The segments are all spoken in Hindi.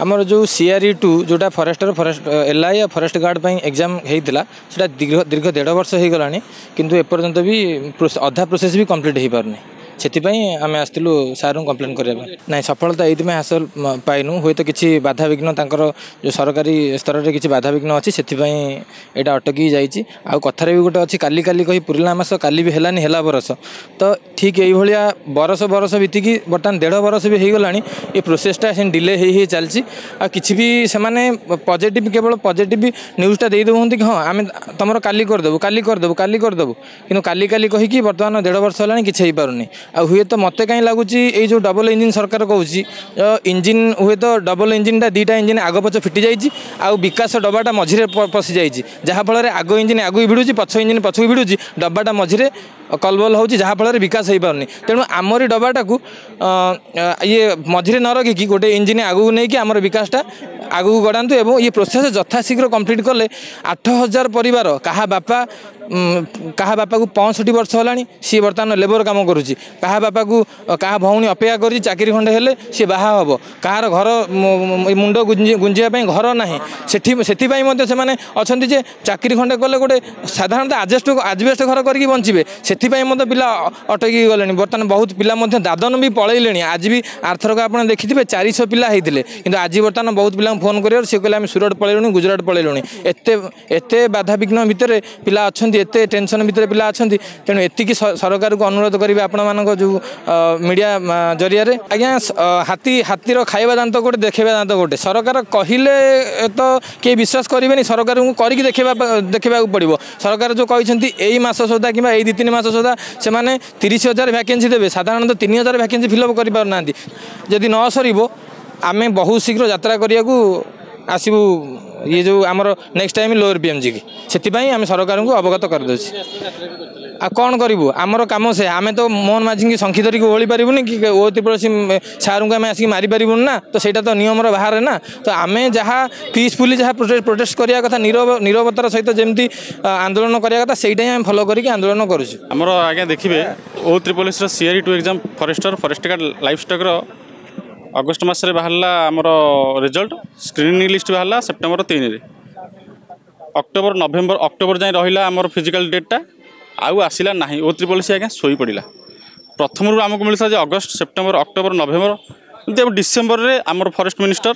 आमर जो CRE2 जोटा फॉरेस्टर फॉरेस्ट LI या फॉरेस्ट गार्ड एग्जाम होता है दीर्घ 1.5 वर्ष हो गला किंतु एपर्यंत भी अधा प्रोसेस भी कंप्लीट हो पारनी से आम आसलु सार कंप्लेन करने ना सफलता ये हासिल पाइनु हुए तो किसी बाधा विघ्न जो सरकारी स्तर में किसी बाधा विघ्न अच्छी से यहाँ अटकी जाइए आउ कथार भी गोटे अच्छी काली काली कही पुरला मास काली भी है बरस तो ठीक ये बरस बरस बीतिकी बर्तमान 1.5 वर्ष भी हो गला ये प्रोसेसटा से डिले हो चलती किसी भी से पॉजिटिव केवल पॉजिटिव न्यूज़टा दे देते कि हाँ आम तुम काली करदेबू काली करदेबू काली करदेबू कि काली काली कहीकि बर्तमान 1.5 वर्ष है किसी हो पारुनी हुए तो मत कहीं लगुच ये जो डबल इंजिन सरकार कहूँ इंजिन हुए तो डबल इंजिन टा 2टा इंजिन आग पछ फिटी जाइए आउ विकास डब्बाटा मझे पशि जाइए जहाँफल आग इंजिन आगू भिड़ुची पछ इंजिन पछू भिड़ुची डब्बाटा मझे कलबल हो जहाँफल विकास हो पारनी तेणु आमरी डब्बाटा को ये मझे न रखिकी गोटे इंजिन आगू नहीं कि आमर विकासटा आगू गढ़ातु एवं ये प्रोसेस यथाशीघ्र कंप्लीट कले 8000 परिवार कहा बापा को 65 वर्ष होलानी सी बर्तमान लेबर काम करुच्ची कहा बापा को कहा भौणी अपेक्षा कर चाकरी खंडे हेले सी बाहा हम कहार घर मुंड गुंजापी घर ना से अच्छा जे चाकरी खंडे कले गोटे साधारणतः आजबेस्ट घर करके बंचे से पिला अटकी गले बर्तमान बहुत पिला दादन भी पलैले आज भी आरथरक आप देखिए 400 पिला होते कि आज बर्तमान बहुत पिला फोन कर कहले सूरत पलैलुँ गुजरात पलैलुँ एत बाधा विघ्न भितर पिला अच्छा एत टेंशन भितर पिला अच्छा तेणु एतिकी सरकार को अनुरोध करेंगे आपण मान जो मीडिया जरिया आज्ञा हाथीर खाଇବା दांत गोटे देखा दांत गोटे सरकार कहले तो किए विश्वास करेंगे सरकार को करके देखा पड़ो सरकार जो कहते यही मास सुधा कि 2-3 मास सुधा से 30,000 वैकेंसी देवे साधारणतः 3,000 वैकेंसी फिलअप करना जदि न सर आम बहुत शीघ्र यात्रा करने को आसबू ये जो आमर नेक्स्ट टाइम लोअर PMG की से आम सरकार को अवगत करदे आ कौन करूँ आमर कम से आम तो मोहन माझी की संखी धरिक ओढ़ी पारूनी कि ओ त्रिपसी सार को आम आसिक मारी पारूनी ना तो सहीटा तो नियम बाहर ना तो आम जहाँ पीसफुली जहाँ प्रोटेस्ट करने कथा नीरवतार सहित जमी आंदोलन करने कथा से आम फॉलो करके आंदोलन करुँ आज्ञा देखिए ओ त्रिपलिस CRE2 exam forester forest guard livestock August मसरे बाहरला आमर रिजल्ट स्क्रीनिंग लिस्ट बाहरला सेप्टेम्बर 3 अक्टोबर नवेम्बर अक्टोबर जाए रहा आमर फिजिकल डेटा आउ आसला ना ओ त्रिपलिस आज्ञा शोई पड़ा प्रथम आमको मिलता August September October November December रे आमर फॉरेस्ट मिनिस्टर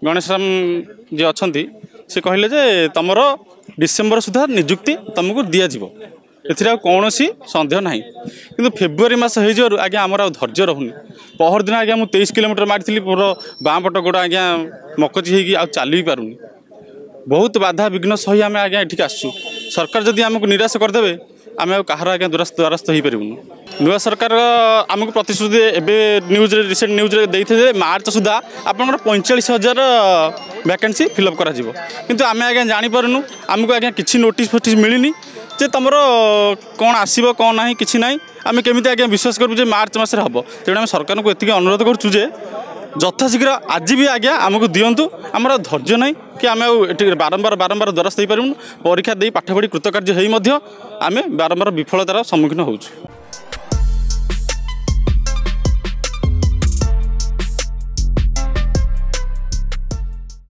गणेश राम जी अच्छा से कहले तुमर डिसेम्बर सुधा निजुक्ति तुमको दिज्व ए कौन सन्देह ना कि फेब्रुआरी मस हो आज्ञा आमर धैर्य रोनी पहर दिन आज्ञा मुझे 23 किलोमीटर मारी मोर बाँ पट गोड़ आज्ञा मकची होगी आ चल भी पारूनी बहुत बाधा विघ्न सही आम आज्ञा ये आसू सरकार जदि आमको निराश करदे आम कहार आज्ञा द्वारस्थ हो पारूँ नुआ सरकार आमको प्रतिश्रुति एवं न्यूज रिसेंट न्यूज देते मार्च सुधा आप 45,000 वैकेंसी फिलअप कर आम आज्ञा जापारूँ आमको आज्ञा किसी नोटिस फोटिस मिलनी जे तुम कौन आसो कौन ना कि ना आम केमी आज्ञा विश्वास करूँ मार्च मसरे हम तेणु आम सरकार को ये अनुरोध करूँ यथाशीघ्र आज भी आज्ञा आमको दिंतु आमर धैर्य ना कि आम बारंबार बारंबार द्वारस्थ हो पारूँ परीक्षा दे पाठ पढ़ी कृतकार्य हो आम बारंबार विफलतार सम्मुखीन होउछु।